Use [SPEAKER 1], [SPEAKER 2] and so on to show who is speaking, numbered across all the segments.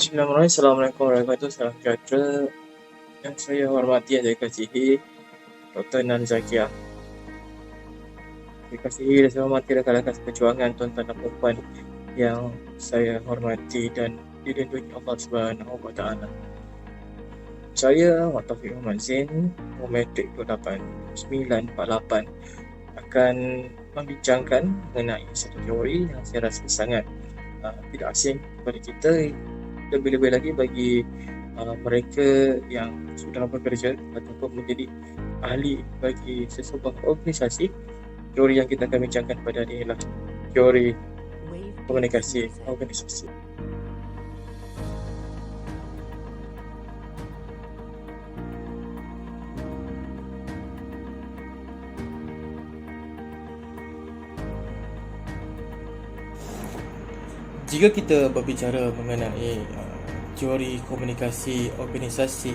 [SPEAKER 1] Bismillahirrahmanirrahim. Assalamualaikum warahmatullahi wabarakatuh. Salam sejahtera. Yang saya hormati dan saya kasihi Dr. Nan Zakiah. Saya kasihi dan saya hormati rakan-rakan seperjuangan tuan-tuan dan puan yang saya hormati dan dilindungi Allah Subhanahu wa taala. Saya Muhammad Taufik Muhammad Zain, Metrik 2948 akan membincangkan mengenai satu teori yang saya rasa sangat tidak asing kepada kita, lebih-lebih lagi bagi mereka yang sudah bekerja ataupun menjadi ahli bagi sesebuah organisasi. Teori yang kita akan bincangkan pada hari ini ialah teori komunikasi organisasi.
[SPEAKER 2] Jika kita berbicara mengenai teori komunikasi organisasi,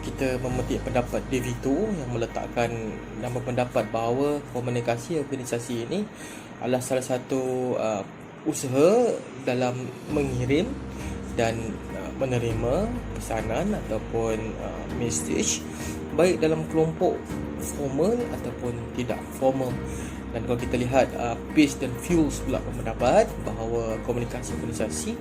[SPEAKER 2] kita memetik pendapat DeVito yang meletakkan dan berpendapat bahawa komunikasi organisasi ini adalah salah satu usaha dalam mengirim dan menerima pesanan ataupun message, baik dalam kelompok formal ataupun tidak formal. Dan kalau kita lihat Pace dan Fuels pula berpendapat bahawa komunikasi organisasi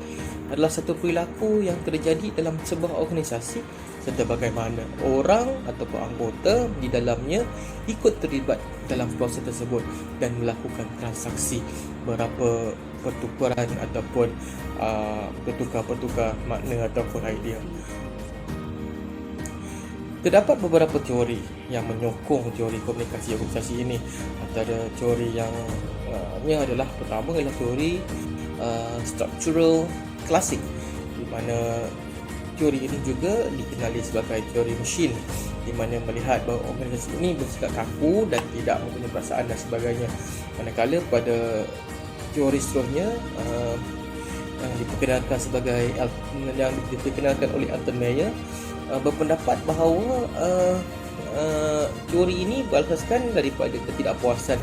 [SPEAKER 2] adalah satu perilaku yang terjadi dalam sebuah organisasi serta bagaimana orang ataupun anggota di dalamnya ikut terlibat dalam proses tersebut dan melakukan transaksi beberapa pertukaran ataupun bertukar-pertukar makna ataupun idea. Terdapat beberapa teori yang menyokong teori komunikasi organisasi ini. Antara teori yang adalah pertama ialah teori structural klasik, di mana teori ini juga dikenali sebagai teori mesin, di mana melihat bahawa organisasi ini bersikap kaku dan tidak mempunyai perasaan dan sebagainya. Manakala pada teori seterusnya yang diperkenalkan oleh Alton Meyer berpendapat bahawa teori ini berasaskan daripada ketidakpuasan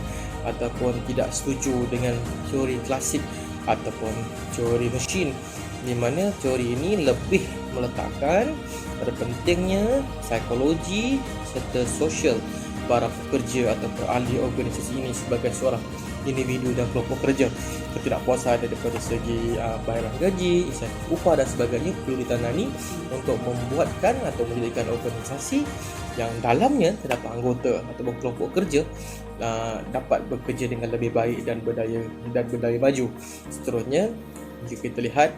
[SPEAKER 2] ataupun tidak setuju dengan teori klasik ataupun teori mesin, di mana teori ini lebih meletakkan pada pentingnya psikologi serta sosial para pekerja ataupun ahli organisasi ini sebagai seorang individu dan kelompok kerja. Ketidakpuasan daripada segi bayaran gaji, insentif upah dan sebagainya perlu ditangani untuk membuatkan atau menjadikan organisasi yang dalamnya terdapat anggota ataupun kelompok kerja dapat bekerja dengan lebih baik dan berdaya maju. Seterusnya, jika kita lihat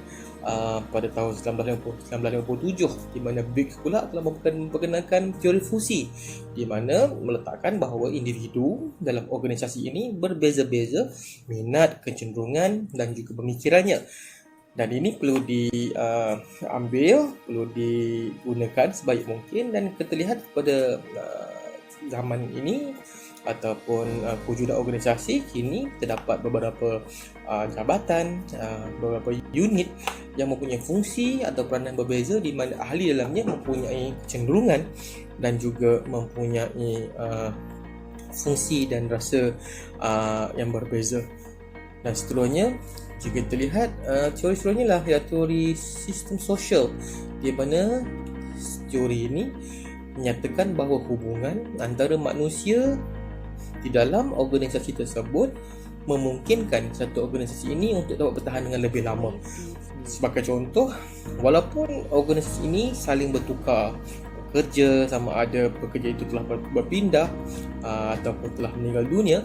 [SPEAKER 2] pada tahun 1957, di mana Biggs pula telah memperkenalkan teori fusi, di mana meletakkan bahawa individu dalam organisasi ini berbeza-beza minat, kecenderungan dan juga pemikirannya. Dan ini perlu diambil, perlu digunakan sebaik mungkin. Dan kita lihat pada zaman ini ataupun kewujudan organisasi kini terdapat beberapa jabatan, beberapa unit yang mempunyai fungsi atau peranan berbeza, di mana ahli dalamnya mempunyai kecenderungan dan juga mempunyai fungsi dan rasa yang berbeza. Dan seterusnya, jika kita lihat teori seterusnya lah ialah teori sistem sosial, di mana teori ini menyatakan bahawa hubungan antara manusia di dalam organisasi tersebut memungkinkan satu organisasi ini untuk dapat bertahan dengan lebih lama. Sebagai contoh, walaupun organisasi ini saling bertukar kerja, sama ada pekerja itu telah berpindah ataupun telah meninggal dunia,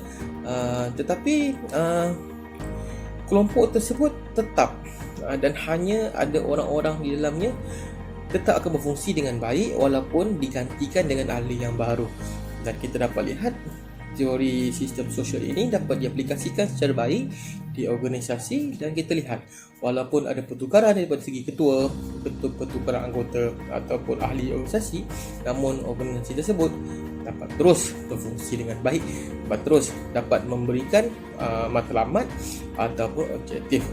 [SPEAKER 2] tetapi kelompok tersebut tetap dan hanya ada orang-orang di dalamnya tetap akan berfungsi dengan baik walaupun digantikan dengan ahli yang baru. Dan kita dapat lihat teori sistem sosial ini dapat diaplikasikan secara baik di organisasi, dan kita lihat walaupun ada pertukaran daripada segi ketua, pertukaran anggota ataupun ahli organisasi, namun organisasi tersebut dapat terus berfungsi dengan baik, dapat terus dapat memberikan matlamat ataupun objektif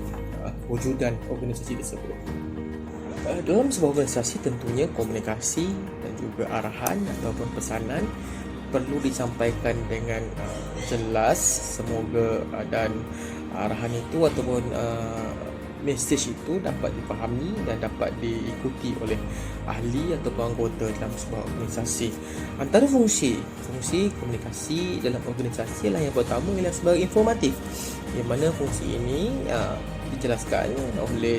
[SPEAKER 2] kewujudan organisasi tersebut. Dalam sebuah organisasi tentunya komunikasi dan juga arahan ataupun pesanan perlu disampaikan dengan jelas, semoga dan arahan itu ataupun mesej itu dapat dipahami dan dapat diikuti oleh ahli atau anggota dalam sebuah organisasi. Antara fungsi komunikasi dalam organisasi lah yang pertama ialah sebagai informatif, di mana fungsi ini dijelaskan oleh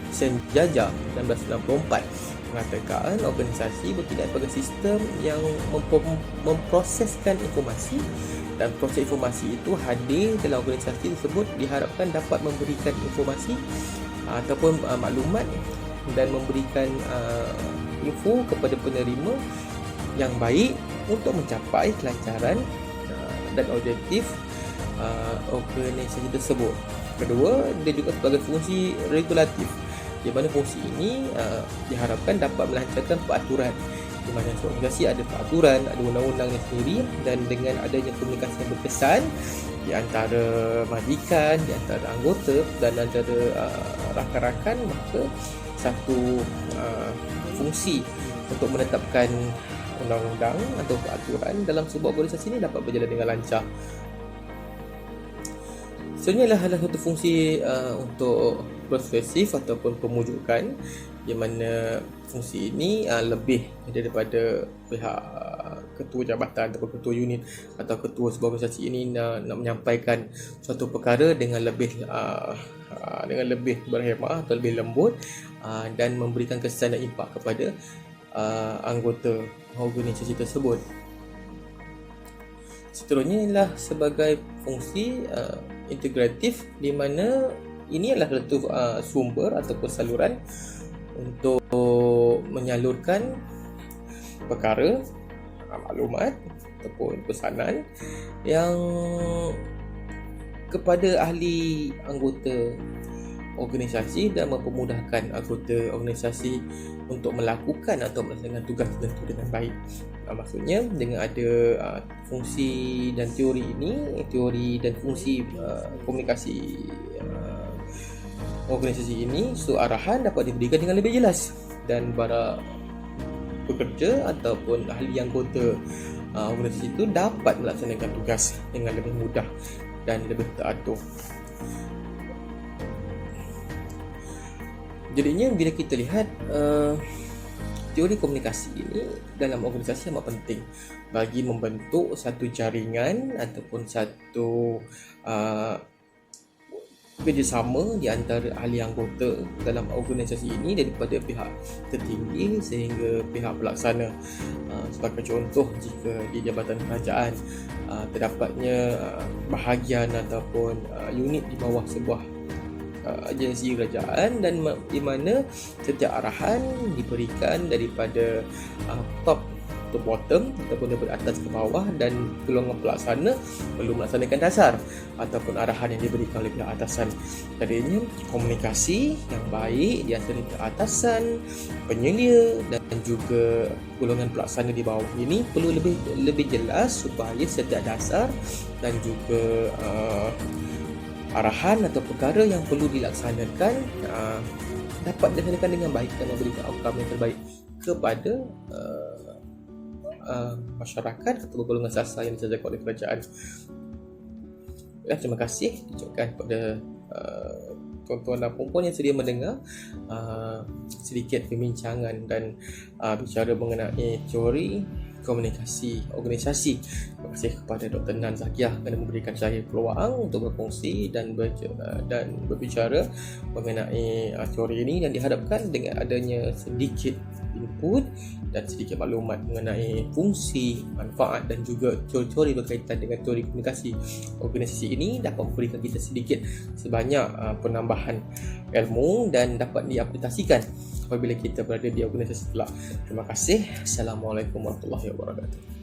[SPEAKER 2] Senjaja 1994, mengatakan organisasi bertindak sebagai sistem yang memproseskan informasi, dan proses informasi itu hadir dalam organisasi tersebut diharapkan dapat memberikan informasi ataupun maklumat dan memberikan info kepada penerima yang baik untuk mencapai kelancaran dan objektif organisasi tersebut. Kedua, dia juga sebagai fungsi regulatif, di mana fungsi ini diharapkan dapat melancarkan peraturan, di mana organisasi ada peraturan, ada undang-undangnya sendiri, dan dengan adanya komunikasi yang berkesan di antara majikan, di antara anggota dan antara rakan-rakan, maka satu fungsi untuk menetapkan undang-undang atau peraturan dalam sebuah organisasi ini dapat berjalan dengan lancar. Sebenarnya adalah satu fungsi untuk persuasif ataupun pemujukan, di mana fungsi ini lebih daripada pihak ketua jabatan atau ketua unit atau ketua sebuah organisasi ini nak menyampaikan suatu perkara dengan lebih berhemah atau lebih lembut dan memberikan kesan dan impak kepada anggota organisasi tersebut. Seterusnya ialah sebagai fungsi integratif, di mana ini adalah satu sumber ataupun saluran untuk menyalurkan perkara, maklumat ataupun pesanan yang kepada ahli anggota organisasi dan mempermudahkan anggota organisasi untuk melakukan atau melaksanakan tugas tertentu dengan baik. Maksudnya dengan ada fungsi dan teori ini, teori dan fungsi komunikasi organisasi ini, so arahan dapat diberikan dengan lebih jelas dan para pekerja ataupun ahli anggota organisasi itu dapat melaksanakan tugas dengan lebih mudah dan lebih teratur. Jadinya bila kita lihat teori komunikasi ini dalam organisasi amat penting bagi membentuk satu jaringan ataupun satu kerjasama di antara ahli anggota dalam organisasi ini, daripada pihak tertinggi sehingga pihak pelaksana. Sebagai contoh, jika di Jabatan Kerajaan terdapatnya bahagian ataupun unit di bawah sebuah agensi kerajaan, dan di mana setiap arahan diberikan daripada top to bottom ataupun daripada atas ke bawah, dan golongan pelaksana perlu melaksanakan dasar ataupun arahan yang diberikan oleh pihak atasan. Jadinya komunikasi yang baik di antara pihak atasan, penyelia dan juga golongan pelaksana di bawah ini perlu lebih jelas supaya setiap dasar dan juga arahan atau perkara yang perlu dilaksanakan dapat dilaksanakan dengan baik dan memberikan outcome yang terbaik kepada masyarakat atau golongan sasar yang dijajakan oleh kerajaan. Terima kasih diucapkan kepada tuan-tuan dan puan-puan yang sedia mendengar sedikit perbincangan dan bicara mengenai teori komunikasi organisasi. Terima kasih kepada Dr. Nan Zakiah kerana memberikan saya peluang untuk berkongsi dan berbicara mengenai teori ini, dan diharapkan dengan adanya sedikit input dan sedikit maklumat mengenai fungsi, manfaat dan juga teori-teori berkaitan dengan teori komunikasi organisasi ini dapat memberikan kita sedikit sebanyak penambahan ilmu dan dapat diaplikasikan apabila kita berada di organisasi kelak. Terima kasih. Assalamualaikum warahmatullahi wabarakatuh.